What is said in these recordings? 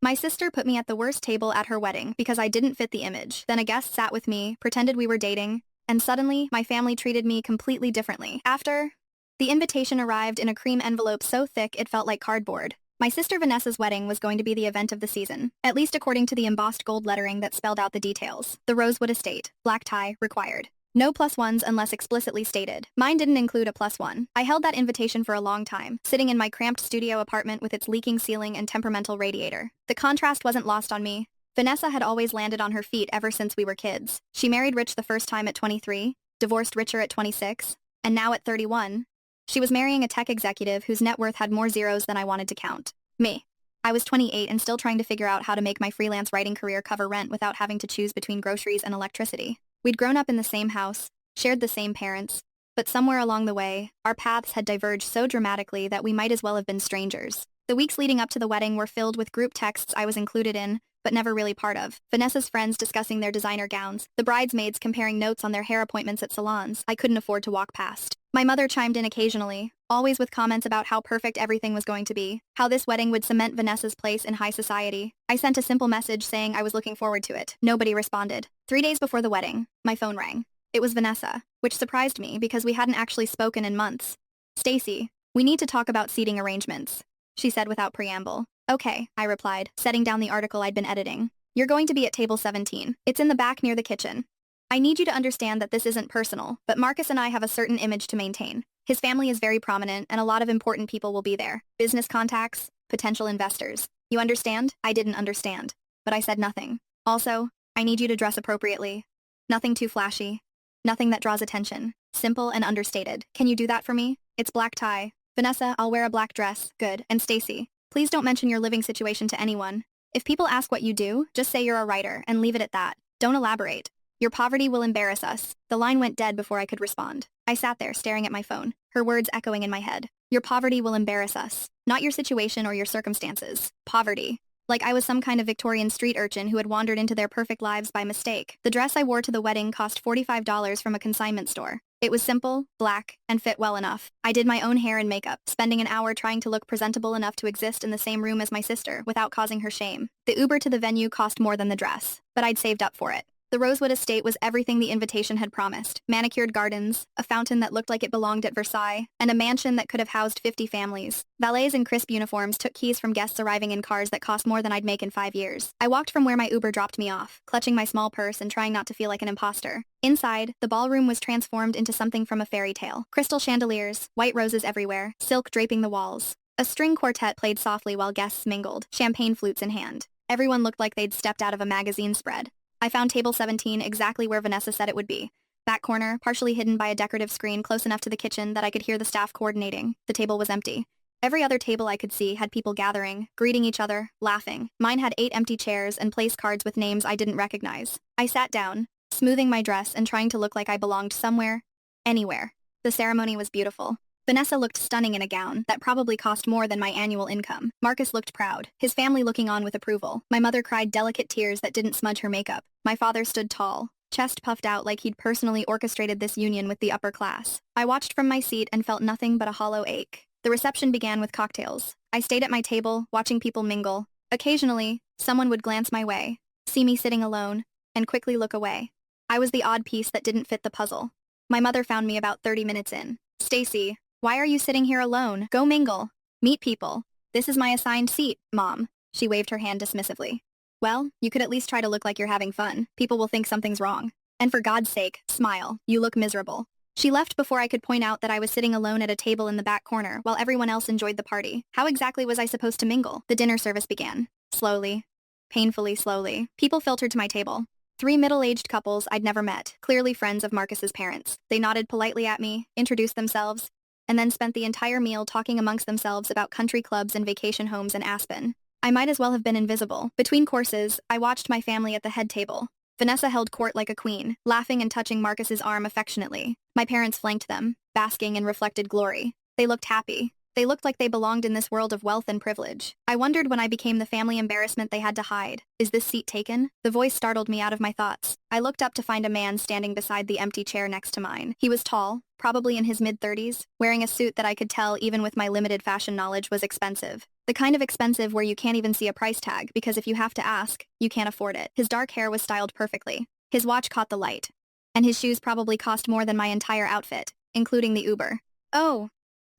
My sister put me at the worst table at her wedding because I didn't fit the image. Then a guest sat with me, pretended we were dating, and suddenly, my family treated me completely differently. After, the invitation arrived in a cream envelope so thick it felt like cardboard. My sister Vanessa's wedding was going to be the event of the season, at least according to the embossed gold lettering that spelled out the details. The Rosewood estate, black tie, required. No plus ones unless explicitly stated. Mine didn't include a plus one. I held that invitation for a long time, sitting in my cramped studio apartment with its leaking ceiling and temperamental radiator. The contrast wasn't lost on me. Vanessa had always landed on her feet ever since we were kids. She married rich the first time at 23, divorced richer at 26, and now at 31. She was marrying a tech executive whose net worth had more zeros than I wanted to count. Me. I was 28 and still trying to figure out how to make my freelance writing career cover rent without having to choose between groceries and electricity. We'd grown up in the same house, shared the same parents, but somewhere along the way, our paths had diverged so dramatically that we might as well have been strangers. The weeks leading up to the wedding were filled with group texts I was included in, but never really part of. Vanessa's friends discussing their designer gowns, the bridesmaids comparing notes on their hair appointments at salons I couldn't afford to walk past. My mother chimed in occasionally, always with comments about how perfect everything was going to be, how this wedding would cement Vanessa's place in high society. I sent a simple message saying I was looking forward to it. Nobody responded. 3 days before the wedding, my phone rang. It was Vanessa, which surprised me because we hadn't actually spoken in months. "Stacy, we need to talk about seating arrangements," she said without preamble. "Okay," I replied, setting down the article I'd been editing. "You're going to be at table 17. It's in the back near the kitchen. I need you to understand that this isn't personal, but Marcus and I have a certain image to maintain. His family is very prominent, and a lot of important people will be there. Business contacts, potential investors. You understand?" I didn't understand, but I said nothing. "Also, I need you to dress appropriately. Nothing too flashy. Nothing that draws attention. Simple and understated. Can you do that for me? It's black tie. Vanessa, I'll wear a black dress. Good. And Stacy, please don't mention your living situation to anyone. If people ask what you do, just say you're a writer and leave it at that. Don't elaborate. Your poverty will embarrass us." The line went dead before I could respond. I sat there staring at my phone, her words echoing in my head. Your poverty will embarrass us. Not your situation or your circumstances. Poverty. Like I was some kind of Victorian street urchin who had wandered into their perfect lives by mistake. The dress I wore to the wedding cost $45 from a consignment store. It was simple, black, and fit well enough. I did my own hair and makeup, spending an hour trying to look presentable enough to exist in the same room as my sister without causing her shame. The Uber to the venue cost more than the dress, but I'd saved up for it. The Rosewood estate was everything the invitation had promised. Manicured gardens, a fountain that looked like it belonged at Versailles, and a mansion that could have housed 50 families. Valets in crisp uniforms took keys from guests arriving in cars that cost more than I'd make in 5 years. I walked from where my Uber dropped me off, clutching my small purse and trying not to feel like an imposter. Inside, the ballroom was transformed into something from a fairy tale. Crystal chandeliers, white roses everywhere, silk draping the walls. A string quartet played softly while guests mingled, champagne flutes in hand. Everyone looked like they'd stepped out of a magazine spread. I found table 17 exactly where Vanessa said it would be. Back corner, partially hidden by a decorative screen close enough to the kitchen that I could hear the staff coordinating. The table was empty. Every other table I could see had people gathering, greeting each other, laughing. Mine had 8 empty chairs and place cards with names I didn't recognize. I sat down, smoothing my dress and trying to look like I belonged somewhere, anywhere. The ceremony was beautiful. Vanessa looked stunning in a gown that probably cost more than my annual income. Marcus looked proud, his family looking on with approval. My mother cried delicate tears that didn't smudge her makeup. My father stood tall, chest puffed out like he'd personally orchestrated this union with the upper class. I watched from my seat and felt nothing but a hollow ache. The reception began with cocktails. I stayed at my table, watching people mingle. Occasionally, someone would glance my way, see me sitting alone, and quickly look away. I was the odd piece that didn't fit the puzzle. My mother found me about 30 minutes in. "Stacy, why are you sitting here alone? Go mingle. Meet people. This is my assigned seat, Mom." She waved her hand dismissively. "Well, you could at least try to look like you're having fun. People will think something's wrong. And for God's sake, smile. You look miserable." She left before I could point out that I was sitting alone at a table in the back corner while everyone else enjoyed the party. How exactly was I supposed to mingle? The dinner service began. Slowly. Painfully slowly. People filtered to my table. 3 middle-aged couples I'd never met, clearly friends of Marcus's parents. They nodded politely at me, introduced themselves, and then spent the entire meal talking amongst themselves about country clubs and vacation homes in Aspen. I might as well have been invisible. Between courses, I watched my family at the head table. Vanessa held court like a queen, laughing and touching Marcus's arm affectionately. My parents flanked them, basking in reflected glory. They looked happy. They looked like they belonged in this world of wealth and privilege. I wondered when I became the family embarrassment they had to hide. Is this seat taken? The voice startled me out of my thoughts. I looked up to find a man standing beside the empty chair next to mine. He was tall, probably in his mid-30s, wearing a suit that I could tell even with my limited fashion knowledge was expensive. The kind of expensive where you can't even see a price tag because if you have to ask, you can't afford it. His dark hair was styled perfectly. His watch caught the light. And his shoes probably cost more than my entire outfit, including the Uber. Oh,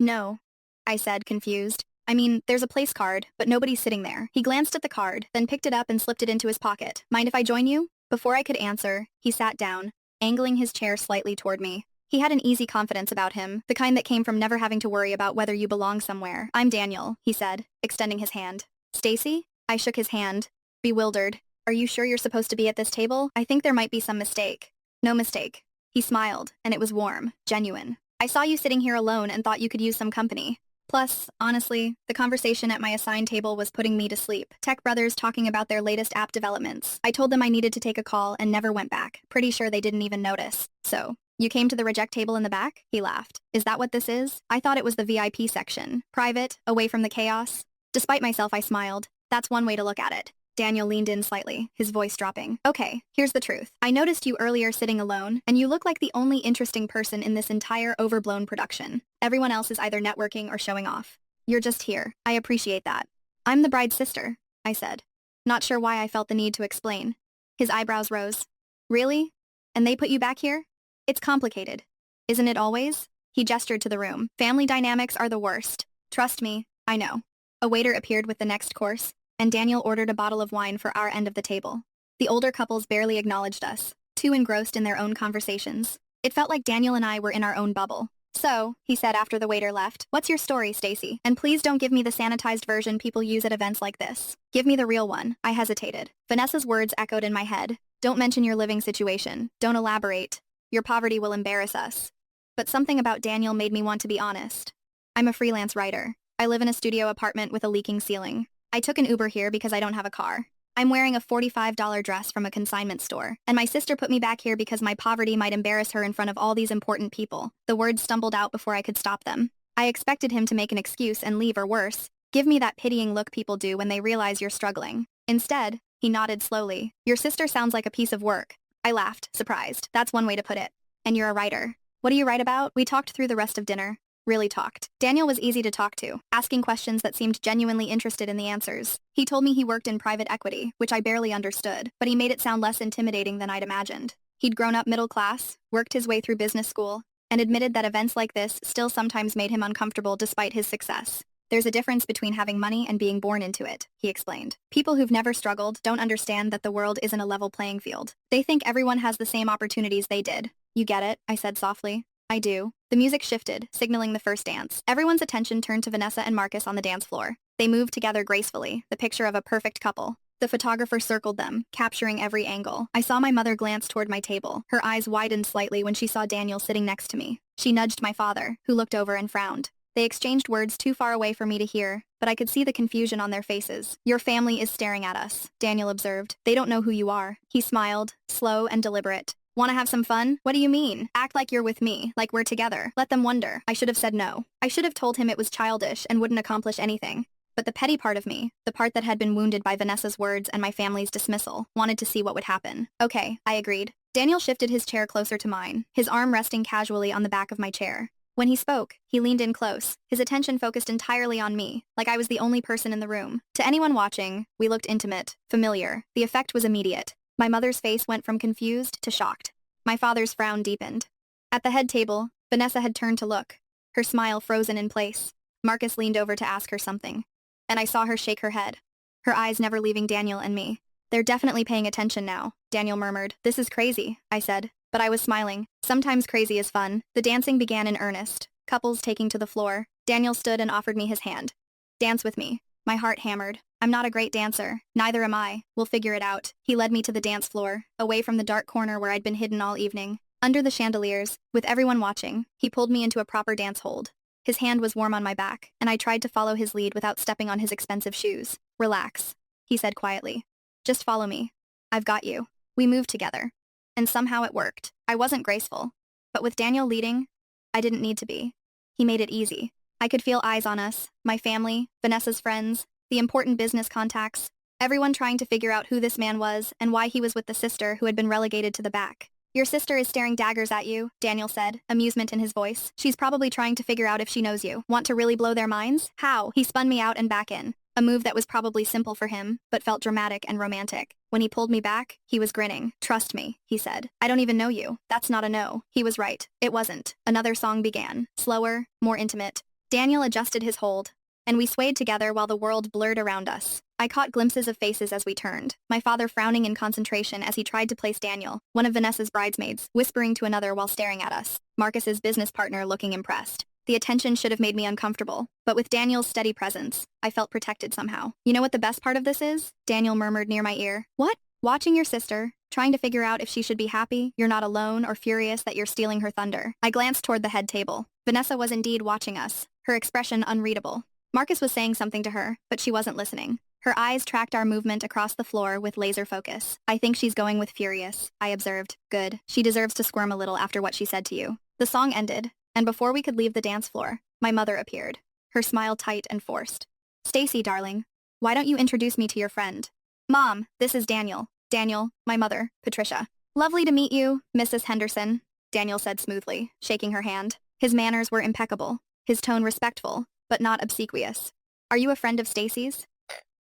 no, I said, confused. I mean, there's a place card, but nobody's sitting there. He glanced at the card, then picked it up and slipped it into his pocket. Mind if I join you? Before I could answer, he sat down, angling his chair slightly toward me. He had an easy confidence about him, the kind that came from never having to worry about whether you belong somewhere. I'm Daniel, he said, extending his hand. Stacy? I shook his hand, bewildered. Are you sure you're supposed to be at this table? I think there might be some mistake. No mistake. He smiled, and it was warm, genuine. I saw you sitting here alone and thought you could use some company. Plus, honestly, the conversation at my assigned table was putting me to sleep. Tech brothers talking about their latest app developments. I told them I needed to take a call and never went back. Pretty sure they didn't even notice. So, you came to the reject table in the back? He laughed. Is that what this is? I thought it was the VIP section. Private, away from the chaos. Despite myself, I smiled. That's one way to look at it. Daniel leaned in slightly, his voice dropping. Okay, here's the truth. I noticed you earlier sitting alone, and you look like the only interesting person in this entire overblown production. Everyone else is either networking or showing off. You're just here. I appreciate that. I'm the bride's sister, I said. Not sure why I felt the need to explain. His eyebrows rose. Really? And they put you back here? It's complicated. Isn't it always? He gestured to the room. Family dynamics are the worst. Trust me, I know. A waiter appeared with the next course, and Daniel ordered a bottle of wine for our end of the table. The older couples barely acknowledged us, too engrossed in their own conversations. It felt like Daniel and I were in our own bubble. So, he said after the waiter left, what's your story, Stacy? And please don't give me the sanitized version people use at events like this. Give me the real one. I hesitated. Vanessa's words echoed in my head. Don't mention your living situation. Don't elaborate. Your poverty will embarrass us. But something about Daniel made me want to be honest. I'm a freelance writer. I live in a studio apartment with a leaking ceiling. I took an Uber here because I don't have a car. I'm wearing a $45 dress from a consignment store, and my sister put me back here because my poverty might embarrass her in front of all these important people. The words stumbled out before I could stop them. I expected him to make an excuse and leave, or worse, give me that pitying look people do when they realize you're struggling. Instead, he nodded slowly. Your sister sounds like a piece of work. I laughed, surprised. That's one way to put it. And you're a writer. What do you write about? We talked through the rest of dinner. Really talked. Daniel was easy to talk to, asking questions that seemed genuinely interested in the answers. He told me he worked in private equity, which I barely understood, but he made it sound less intimidating than I'd imagined. He'd grown up middle class, worked his way through business school, and admitted that events like this still sometimes made him uncomfortable despite his success. There's a difference between having money and being born into it, he explained. People who've never struggled don't understand that the world isn't a level playing field. They think everyone has the same opportunities they did. You get it, I said softly. I do. The music shifted, signaling the first dance. Everyone's attention turned to Vanessa and Marcus on the dance floor. They moved together gracefully, the picture of a perfect couple. The photographer circled them, capturing every angle. I saw my mother glance toward my table. Her eyes widened slightly when she saw Daniel sitting next to me. She nudged my father, who looked over and frowned. They exchanged words too far away for me to hear, but I could see the confusion on their faces. Your family is staring at us, Daniel observed. They don't know who you are. He smiled, slow and deliberate. Want to have some fun? What do you mean? Act like you're with me, like we're together. Let them wonder. I should have said no. I should have told him it was childish and wouldn't accomplish anything. But the petty part of me, the part that had been wounded by Vanessa's words and my family's dismissal, wanted to see what would happen. Okay, I agreed. Daniel shifted his chair closer to mine, his arm resting casually on the back of my chair. When he spoke, he leaned in close, his attention focused entirely on me, like I was the only person in the room. To anyone watching, we looked intimate, familiar. The effect was immediate. My mother's face went from confused to shocked. My father's frown deepened. At the head table, Vanessa had turned to look, her smile frozen in place. Marcus leaned over to ask her something, and I saw her shake her head, her eyes never leaving Daniel and me. They're definitely paying attention now, Daniel murmured. This is crazy, I said, but I was smiling. Sometimes crazy is fun. The dancing began in earnest, couples taking to the floor. Daniel stood and offered me his hand. Dance with me. My heart hammered. I'm not a great dancer. Neither am I. We'll figure it out. He led me to the dance floor, away from the dark corner where I'd been hidden all evening. Under the chandeliers, with everyone watching, he pulled me into a proper dance hold. His hand was warm on my back, and I tried to follow his lead without stepping on his expensive shoes. Relax, he said quietly. Just follow me. I've got you. We moved together. And somehow it worked. I wasn't graceful. But with Daniel leading, I didn't need to be. He made it easy. I could feel eyes on us, my family, Vanessa's friends, the important business contacts, everyone trying to figure out who this man was and why he was with the sister who had been relegated to the back. Your sister is staring daggers at you, Daniel said, amusement in his voice. She's probably trying to figure out if she knows you. Want to really blow their minds? How? He spun me out and back in. A move that was probably simple for him, but felt dramatic and romantic. When he pulled me back, he was grinning. Trust me, he said. I don't even know you. That's not a no. He was right. It wasn't. Another song began. Slower, more intimate. Daniel adjusted his hold, and we swayed together while the world blurred around us. I caught glimpses of faces as we turned, my father frowning in concentration as he tried to place Daniel, one of Vanessa's bridesmaids, whispering to another while staring at us, Marcus's business partner looking impressed. The attention should have made me uncomfortable, but with Daniel's steady presence, I felt protected somehow. You know what the best part of this is? Daniel murmured near my ear. What? Watching your sister, trying to figure out if she should be happy, you're not alone, or furious that you're stealing her thunder. I glanced toward the head table. Vanessa was indeed watching us, her expression unreadable. Marcus was saying something to her, but she wasn't listening. Her eyes tracked our movement across the floor with laser focus. I think she's going with furious, I observed. Good. She deserves to squirm a little after what she said to you. The song ended, and before we could leave the dance floor, my mother appeared, her smile tight and forced. Stacy, darling, why don't you introduce me to your friend? Mom, this is Daniel. Daniel, my mother, Patricia. Lovely to meet you, Mrs. Henderson, Daniel said smoothly, shaking her hand. His manners were impeccable, his tone respectful, but not obsequious. Are you a friend of Stacy's?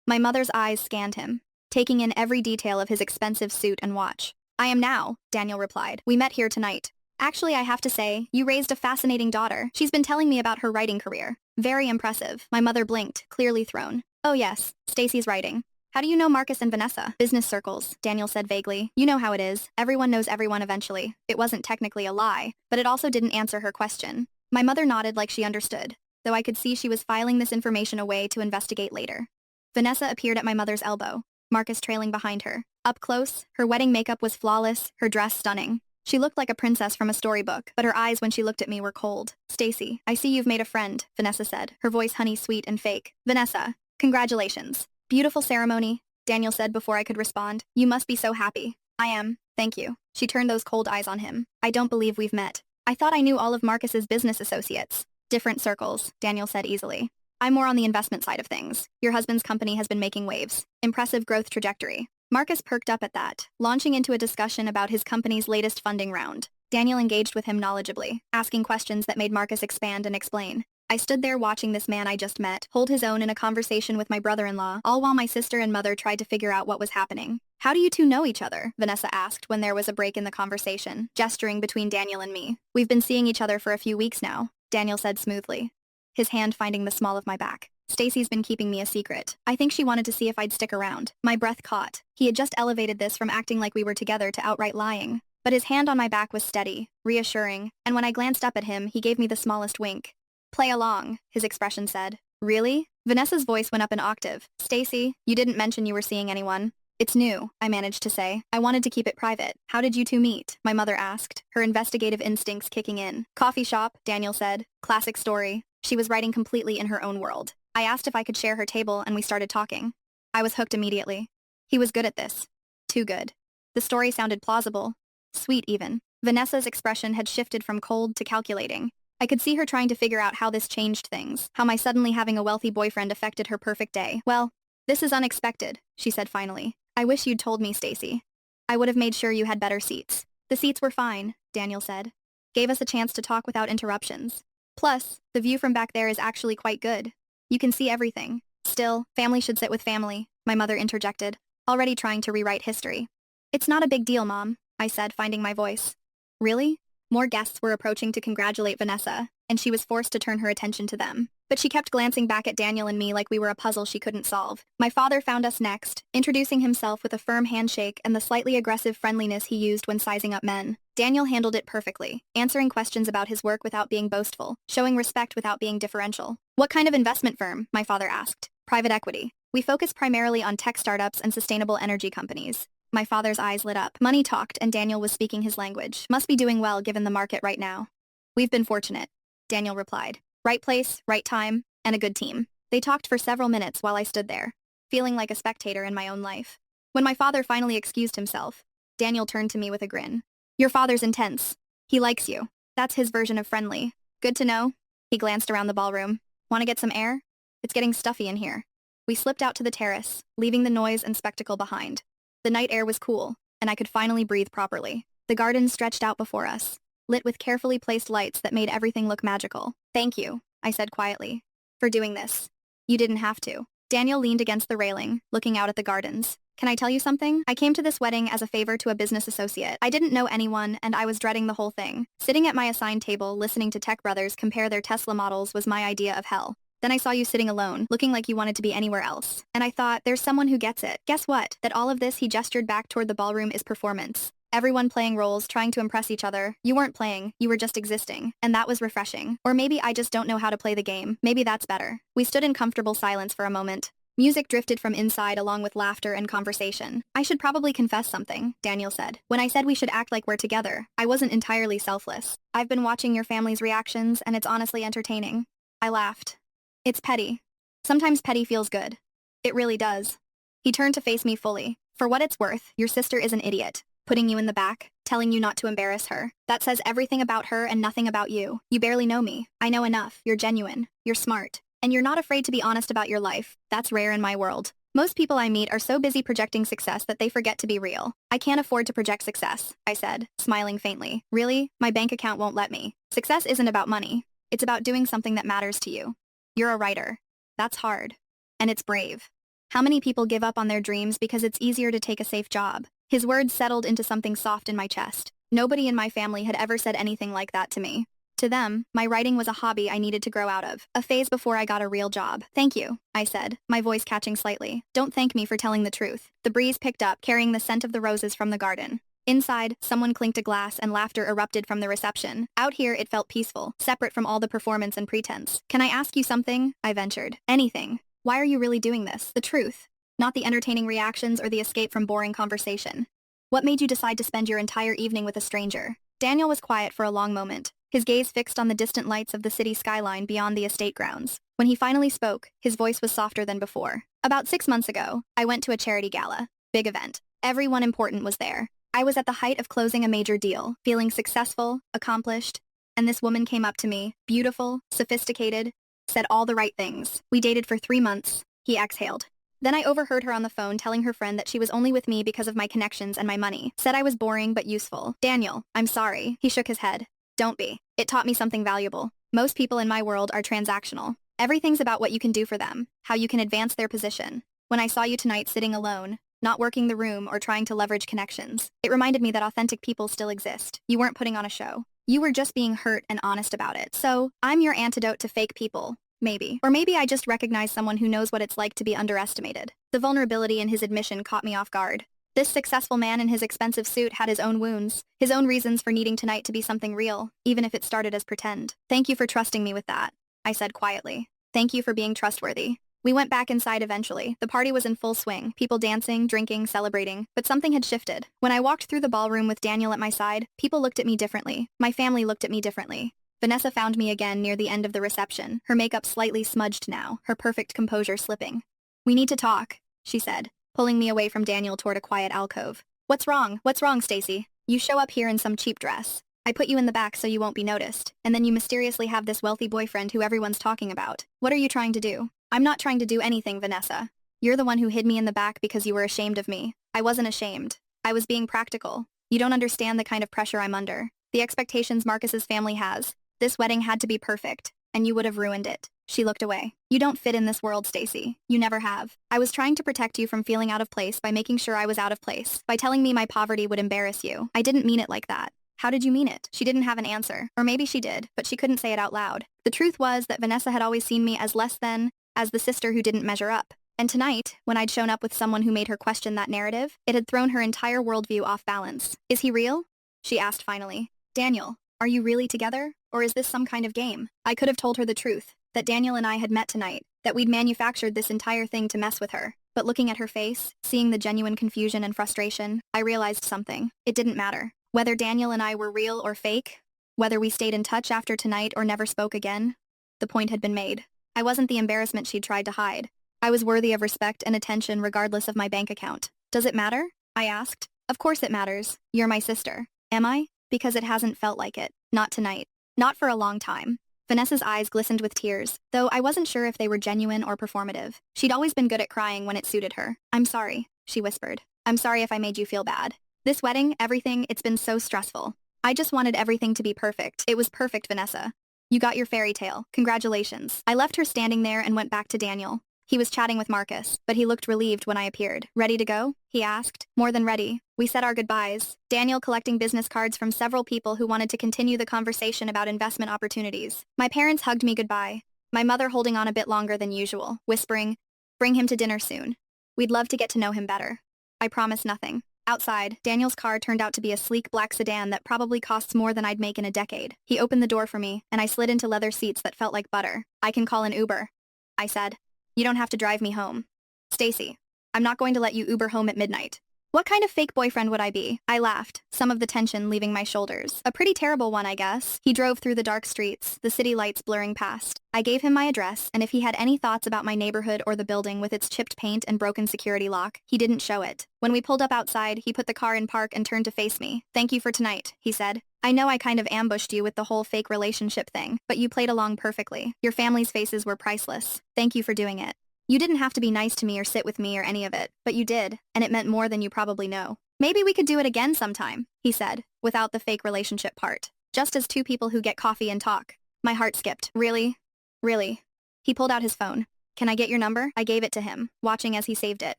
My mother's eyes scanned him, taking in every detail of his expensive suit and watch. I am now, Daniel replied. We met here tonight. Actually, I have to say, you raised a fascinating daughter. She's been telling me about her writing career. Very impressive. My mother blinked, clearly thrown. Oh yes, Stacy's writing. How do you know Marcus and Vanessa? Business circles, Daniel said vaguely. You know how it is. Everyone knows everyone eventually. It wasn't technically a lie, but it also didn't answer her question. My mother nodded like she understood, though I could see she was filing this information away to investigate later. Vanessa appeared at my mother's elbow, Marcus trailing behind her. Up close, her wedding makeup was flawless, her dress stunning. She looked like a princess from a storybook, but her eyes when she looked at me were cold. Stacy, I see you've made a friend, Vanessa said, her voice honey-sweet and fake. Vanessa, congratulations. Beautiful ceremony, Daniel said before I could respond. You must be so happy. I am, thank you. She turned those cold eyes on him. I don't believe we've met. I thought I knew all of Marcus's business associates. Different circles, Daniel said easily. I'm more on the investment side of things. Your husband's company has been making waves. Impressive growth trajectory. Marcus perked up at that, launching into a discussion about his company's latest funding round. Daniel engaged with him knowledgeably, asking questions that made Marcus expand and explain. I stood there watching this man I just met hold his own in a conversation with my brother-in-law, all while my sister and mother tried to figure out what was happening. How do you two know each other? Vanessa asked when there was a break in the conversation, gesturing between Daniel and me. We've been seeing each other for a few weeks now, Daniel said smoothly, his hand finding the small of my back. Stacy's been keeping me a secret. I think she wanted to see if I'd stick around. My breath caught. He had just elevated this from acting like we were together to outright lying. But his hand on my back was steady, reassuring, and when I glanced up at him, he gave me the smallest wink. Play along, his expression said. Really? Vanessa's voice went up an octave. Stacy, you didn't mention you were seeing anyone. It's new, I managed to say. I wanted to keep it private. How did you two meet? My mother asked, her investigative instincts kicking in. Coffee shop, Daniel said. Classic story. She was writing completely in her own world. I asked if I could share her table and we started talking. I was hooked immediately. He was good at this. Too good. The story sounded plausible. Sweet even. Vanessa's expression had shifted from cold to calculating. I could see her trying to figure out how this changed things, how my suddenly having a wealthy boyfriend affected her perfect day. Well, this is unexpected, she said finally. I wish you'd told me, Stacy. I would have made sure you had better seats. The seats were fine, Daniel said. Gave us a chance to talk without interruptions. Plus, the view from back there is actually quite good. You can see everything. Still, family should sit with family, my mother interjected, already trying to rewrite history. It's not a big deal, Mom, I said, finding my voice. Really? More guests were approaching to congratulate Vanessa, and she was forced to turn her attention to them. But she kept glancing back at Daniel and me like we were a puzzle she couldn't solve. My father found us next, introducing himself with a firm handshake and the slightly aggressive friendliness he used when sizing up men. Daniel handled it perfectly, answering questions about his work without being boastful, showing respect without being differential. What kind of investment firm? My father asked. Private equity. We focus primarily on tech startups and sustainable energy companies. My father's eyes lit up. Money talked, and Daniel was speaking his language. Must be doing well given the market right now. We've been fortunate, Daniel replied. Right place, right time, and a good team. They talked for several minutes while I stood there, feeling like a spectator in my own life. When my father finally excused himself, Daniel turned to me with a grin. Your father's intense. He likes you. That's his version of friendly. Good to know. He glanced around the ballroom. Want to get some air? It's getting stuffy in here. We slipped out to the terrace, leaving the noise and spectacle behind. The night air was cool, and I could finally breathe properly. The garden stretched out before us, lit with carefully placed lights that made everything look magical. Thank you, I said quietly, for doing this. You didn't have to. Daniel leaned against the railing, looking out at the gardens. Can I tell you something? I came to this wedding as a favor to a business associate. I didn't know anyone, and I was dreading the whole thing. Sitting at my assigned table, listening to tech brothers compare their Tesla models was my idea of hell. Then I saw you sitting alone, looking like you wanted to be anywhere else. And I thought, there's someone who gets it. Guess what? That all of this, he gestured back toward the ballroom, is performance. Everyone playing roles, trying to impress each other. You weren't playing, you were just existing. And that was refreshing. Or maybe I just don't know how to play the game. Maybe that's better. We stood in comfortable silence for a moment. Music drifted from inside along with laughter and conversation. I should probably confess something, Daniel said. When I said we should act like we're together, I wasn't entirely selfless. I've been watching your family's reactions, and it's honestly entertaining. I laughed. It's petty. Sometimes petty feels good. It really does. He turned to face me fully. For what it's worth, your sister is an idiot. Putting you in the back, telling you not to embarrass her. That says everything about her and nothing about you. You barely know me. I know enough. You're genuine. You're smart. And you're not afraid to be honest about your life. That's rare in my world. Most people I meet are so busy projecting success that they forget to be real. I can't afford to project success, I said, smiling faintly. Really? My bank account won't let me. Success isn't about money. It's about doing something that matters to you. You're a writer. That's hard. And it's brave. How many people give up on their dreams because it's easier to take a safe job? His words settled into something soft in my chest. Nobody in my family had ever said anything like that to me. To them, my writing was a hobby I needed to grow out of, a phase before I got a real job. Thank you, I said, my voice catching slightly. Don't thank me for telling the truth. The breeze picked up, carrying the scent of the roses from the garden. Inside, someone clinked a glass and laughter erupted from the reception. Out here, it felt peaceful, separate from all the performance and pretense. Can I ask you something? I ventured. Anything. Why are you really doing this? The truth. Not the entertaining reactions or the escape from boring conversation. What made you decide to spend your entire evening with a stranger? Daniel was quiet for a long moment, his gaze fixed on the distant lights of the city skyline beyond the estate grounds. When he finally spoke, his voice was softer than before. About 6 months ago, I went to a charity gala. Big event. Everyone important was there. I was at the height of closing a major deal, feeling successful, accomplished, and this woman came up to me, beautiful, sophisticated, said all the right things. We dated for 3 months. He exhaled. Then I overheard her on the phone telling her friend that she was only with me because of my connections and my money. Said I was boring but useful. Daniel, I'm sorry. He shook his head. Don't be. It taught me something valuable. Most people in my world are transactional. Everything's about what you can do for them, how you can advance their position. When I saw you tonight sitting alone, not working the room or trying to leverage connections, it reminded me that authentic people still exist. You weren't putting on a show. You were just being hurt and honest about it. So, I'm your antidote to fake people. Maybe. Or maybe I just recognize someone who knows what it's like to be underestimated. The vulnerability in his admission caught me off guard. This successful man in his expensive suit had his own wounds, his own reasons for needing tonight to be something real, even if it started as pretend. Thank you for trusting me with that, I said quietly. Thank you for being trustworthy. We went back inside eventually. The party was in full swing, people dancing, drinking, celebrating, but something had shifted. When I walked through the ballroom with Daniel at my side, people looked at me differently. My family looked at me differently. Vanessa found me again near the end of the reception, her makeup slightly smudged now, her perfect composure slipping. We need to talk, she said, pulling me away from Daniel toward a quiet alcove. What's wrong? What's wrong, Stacy? You show up here in some cheap dress. I put you in the back so you won't be noticed, and then you mysteriously have this wealthy boyfriend who everyone's talking about. What are you trying to do? I'm not trying to do anything, Vanessa. You're the one who hid me in the back because you were ashamed of me. I wasn't ashamed. I was being practical. You don't understand the kind of pressure I'm under. The expectations Marcus's family has. This wedding had to be perfect, and you would have ruined it. She looked away. You don't fit in this world, Stacy. You never have. I was trying to protect you from feeling out of place by making sure I was out of place, by telling me my poverty would embarrass you. I didn't mean it like that. How did you mean it? She didn't have an answer. Or maybe she did, but she couldn't say it out loud. The truth was that Vanessa had always seen me as less than, as the sister who didn't measure up. And tonight, when I'd shown up with someone who made her question that narrative, it had thrown her entire worldview off balance. Is he real? She asked finally. Daniel, are you really together? Or is this some kind of game? I could have told her the truth, that Daniel and I had met tonight, that we'd manufactured this entire thing to mess with her. But looking at her face, seeing the genuine confusion and frustration, I realized something. It didn't matter. Whether Daniel and I were real or fake, whether we stayed in touch after tonight or never spoke again, the point had been made. I wasn't the embarrassment she'd tried to hide. I was worthy of respect and attention regardless of my bank account. Does it matter? I asked. Of course it matters. You're my sister. Am I? Because it hasn't felt like it. Not tonight. Not for a long time. Vanessa's eyes glistened with tears, though I wasn't sure if they were genuine or performative. She'd always been good at crying when it suited her. "I'm sorry," she whispered. "I'm sorry if I made you feel bad. This wedding, everything, it's been so stressful. I just wanted everything to be perfect. It was perfect, Vanessa. You got your fairy tale. Congratulations." I left her standing there and went back to Daniel. He was chatting with Marcus, but he looked relieved when I appeared. "Ready to go?" he asked. "More than ready." We said our goodbyes, Daniel collecting business cards from several people who wanted to continue the conversation about investment opportunities. My parents hugged me goodbye, my mother holding on a bit longer than usual, whispering, "Bring him to dinner soon. We'd love to get to know him better." I promised nothing. Outside, Daniel's car turned out to be a sleek black sedan that probably costs more than I'd make in a decade. He opened the door for me, and I slid into leather seats that felt like butter. "I can call an Uber," I said. "You don't have to drive me home." "Stacy, I'm not going to let you Uber home at midnight." What kind of fake boyfriend would I be? I laughed, some of the tension leaving my shoulders. A pretty terrible one, I guess. He drove through the dark streets, the city lights blurring past. I gave him my address, and if he had any thoughts about my neighborhood or the building with its chipped paint and broken security lock, he didn't show it. When we pulled up outside, he put the car in park and turned to face me. "Thank you for tonight," he said. "I know I kind of ambushed you with the whole fake relationship thing, but you played along perfectly. Your family's faces were priceless. Thank you for doing it. You didn't have to be nice to me or sit with me or any of it, but you did, and it meant more than you probably know. Maybe we could do it again sometime," he said, without the fake relationship part. Just as two people who get coffee and talk. My heart skipped. Really? Really? He pulled out his phone. "Can I get your number?" I gave it to him, watching as he saved it.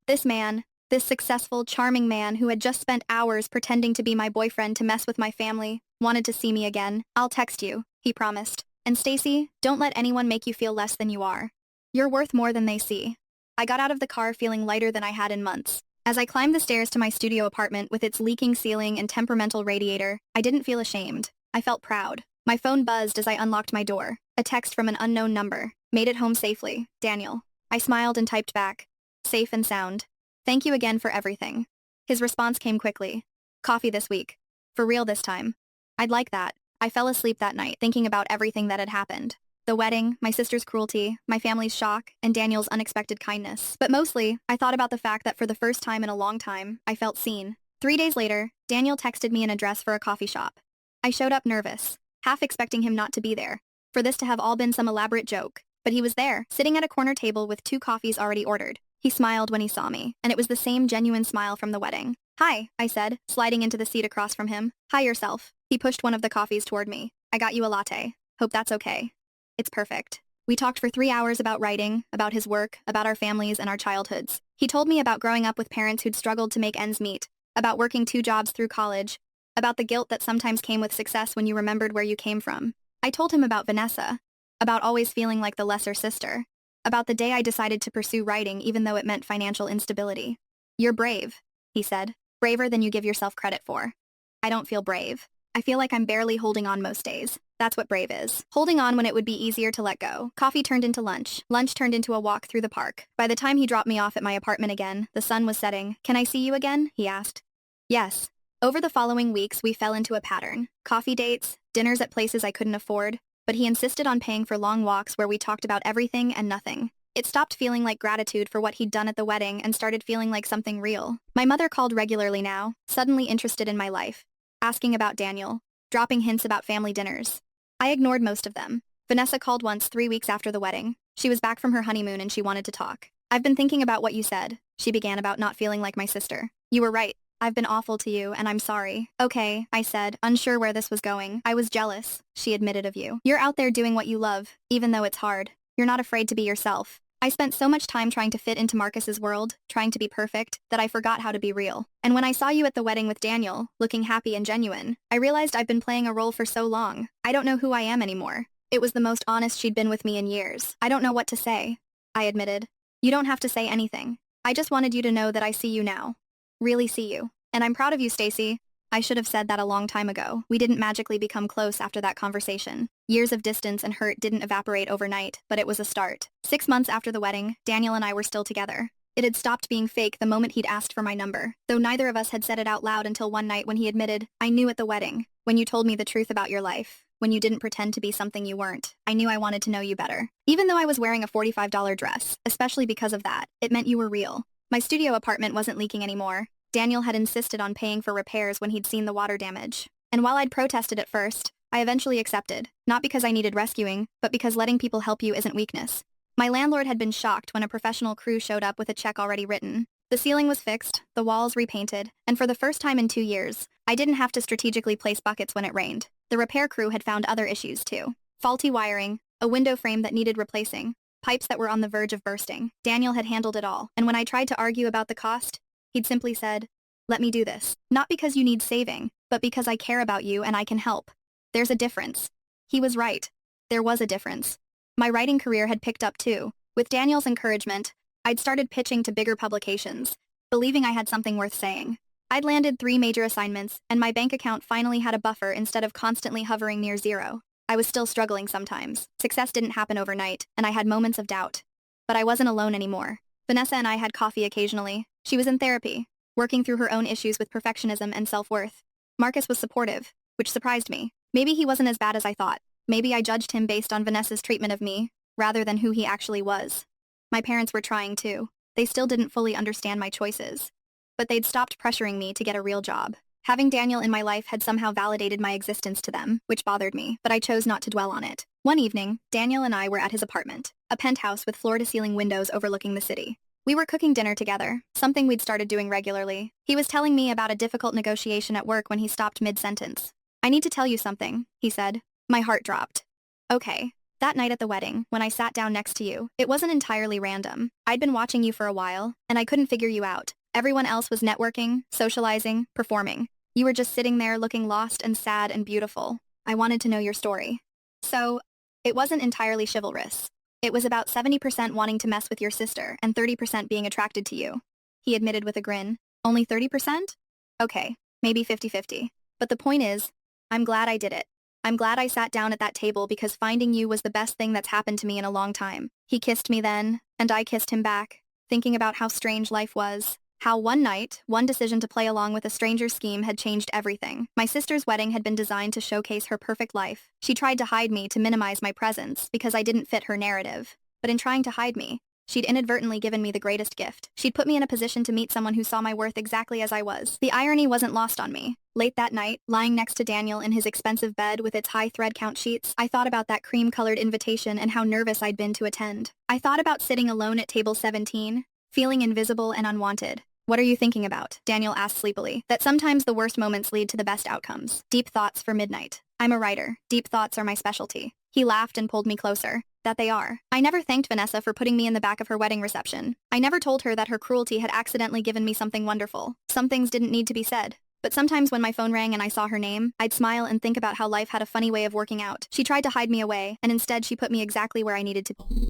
This man, this successful, charming man who had just spent hours pretending to be my boyfriend to mess with my family, wanted to see me again. "I'll text you," he promised. "And Stacy, don't let anyone make you feel less than you are. You're worth more than they see." I got out of the car feeling lighter than I had in months. As I climbed the stairs to my studio apartment with its leaking ceiling and temperamental radiator, I didn't feel ashamed. I felt proud. My phone buzzed as I unlocked my door. A text from an unknown number. "Made it home safely, Daniel." I smiled and typed back, "Safe and sound. Thank you again for everything." His response came quickly. "Coffee this week. For real this time." I'd like that. I fell asleep that night thinking about everything that had happened. The wedding, my sister's cruelty, my family's shock, and Daniel's unexpected kindness. But mostly, I thought about the fact that for the first time in a long time, I felt seen. 3 days later, Daniel texted me an address for a coffee shop. I showed up nervous, half expecting him not to be there, for this to have all been some elaborate joke. But he was there, sitting at a corner table with 2 coffees already ordered. He smiled when he saw me, and it was the same genuine smile from the wedding. "Hi," I said, sliding into the seat across from him. "Hi yourself." He pushed one of the coffees toward me. "I got you a latte. Hope that's okay." "It's perfect." We talked for 3 hours about writing, about his work, about our families and our childhoods. He told me about growing up with parents who'd struggled to make ends meet, about working 2 jobs through college, about the guilt that sometimes came with success when you remembered where you came from. I told him about Vanessa, about always feeling like the lesser sister, about the day I decided to pursue writing even though it meant financial instability. "You're brave," he said, "braver than you give yourself credit for." I don't feel brave. I feel like I'm barely holding on most days. That's what brave is. Holding on when it would be easier to let go. Coffee turned into lunch. Lunch turned into a walk through the park. By the time he dropped me off at my apartment again, the sun was setting. "Can I see you again?" he asked. Yes. Over the following weeks, we fell into a pattern. Coffee dates, dinners at places I couldn't afford, but he insisted on paying for long walks where we talked about everything and nothing. It stopped feeling like gratitude for what he'd done at the wedding and started feeling like something real. My mother called regularly now, suddenly interested in my life, asking about Daniel, dropping hints about family dinners. I ignored most of them. Vanessa called once 3 weeks after the wedding. She was back from her honeymoon and she wanted to talk. "I've been thinking about what you said," she began, "about not feeling like my sister. You were right. I've been awful to you, and I'm sorry." "Okay," I said, unsure where this was going. "I was jealous," she admitted, "of you. You're out there doing what you love, even though it's hard. You're not afraid to be yourself. I spent so much time trying to fit into Marcus's world, trying to be perfect, that I forgot how to be real. And when I saw you at the wedding with Daniel, looking happy and genuine, I realized I've been playing a role for so long. I don't know who I am anymore." It was the most honest she'd been with me in years. "I don't know what to say," I admitted. "You don't have to say anything. I just wanted you to know that I see you now. Really see you. And I'm proud of you, Stacy." I should have said that a long time ago. We didn't magically become close after that conversation. Years of distance and hurt didn't evaporate overnight, but it was a start. 6 months after the wedding, Daniel and I were still together. It had stopped being fake the moment he'd asked for my number, though neither of us had said it out loud until one night when he admitted, "I knew at the wedding, when you told me the truth about your life, when you didn't pretend to be something you weren't, I knew I wanted to know you better. Even though I was wearing a $45 dress, especially because of that, it meant you were real." My studio apartment wasn't leaking anymore. Daniel had insisted on paying for repairs when he'd seen the water damage. And while I'd protested at first, I eventually accepted, not because I needed rescuing, but because letting people help you isn't weakness. My landlord had been shocked when a professional crew showed up with a check already written. The ceiling was fixed, the walls repainted, and for the first time in 2 years, I didn't have to strategically place buckets when it rained. The repair crew had found other issues too. Faulty wiring, a window frame that needed replacing, pipes that were on the verge of bursting. Daniel had handled it all, and when I tried to argue about the cost, he'd simply said, "Let me do this. Not because you need saving, but because I care about you and I can help. There's a difference." He was right. There was a difference. My writing career had picked up too. With Daniel's encouragement, I'd started pitching to bigger publications, believing I had something worth saying. I'd landed 3 major assignments, and my bank account finally had a buffer instead of constantly hovering near zero. I was still struggling sometimes. Success didn't happen overnight, and I had moments of doubt. But I wasn't alone anymore. Vanessa and I had coffee occasionally. She was in therapy, working through her own issues with perfectionism and self-worth. Marcus was supportive, which surprised me. Maybe he wasn't as bad as I thought. Maybe I judged him based on Vanessa's treatment of me, rather than who he actually was. My parents were trying too. They still didn't fully understand my choices. But they'd stopped pressuring me to get a real job. Having Daniel in my life had somehow validated my existence to them, which bothered me, but I chose not to dwell on it. One evening, Daniel and I were at his apartment, a penthouse with floor-to-ceiling windows overlooking the city. We were cooking dinner together, something we'd started doing regularly. He was telling me about a difficult negotiation at work when he stopped mid-sentence. "I need to tell you something," he said. My heart dropped. "Okay." That night at the wedding, when I sat down next to you, it wasn't entirely random. I'd been watching you for a while, and I couldn't figure you out. Everyone else was networking, socializing, performing. You were just sitting there looking lost and sad and beautiful. I wanted to know your story. So, it wasn't entirely chivalrous. It was about 70% wanting to mess with your sister and 30% being attracted to you. He admitted with a grin. Only 30%? Okay, maybe 50-50. But the point is, I'm glad I did it. I'm glad I sat down at that table because finding you was the best thing that's happened to me in a long time. He kissed me then, and I kissed him back, thinking about how strange life was. How one night, one decision to play along with a stranger's scheme had changed everything. My sister's wedding had been designed to showcase her perfect life. She tried to hide me to minimize my presence because I didn't fit her narrative. But in trying to hide me, she'd inadvertently given me the greatest gift. She'd put me in a position to meet someone who saw my worth exactly as I was. The irony wasn't lost on me. Late that night, lying next to Daniel in his expensive bed with its high thread count sheets, I thought about that cream-colored invitation and how nervous I'd been to attend. I thought about sitting alone at table 17, feeling invisible and unwanted. "What are you thinking about?" Daniel asked sleepily. That sometimes the worst moments lead to the best outcomes. Deep thoughts for midnight. I'm a writer. Deep thoughts are my specialty. He laughed and pulled me closer. That they are. I never thanked Vanessa for putting me in the back of her wedding reception. I never told her that her cruelty had accidentally given me something wonderful. Some things didn't need to be said. But sometimes when my phone rang and I saw her name, I'd smile and think about how life had a funny way of working out. She tried to hide me away, and instead she put me exactly where I needed to be.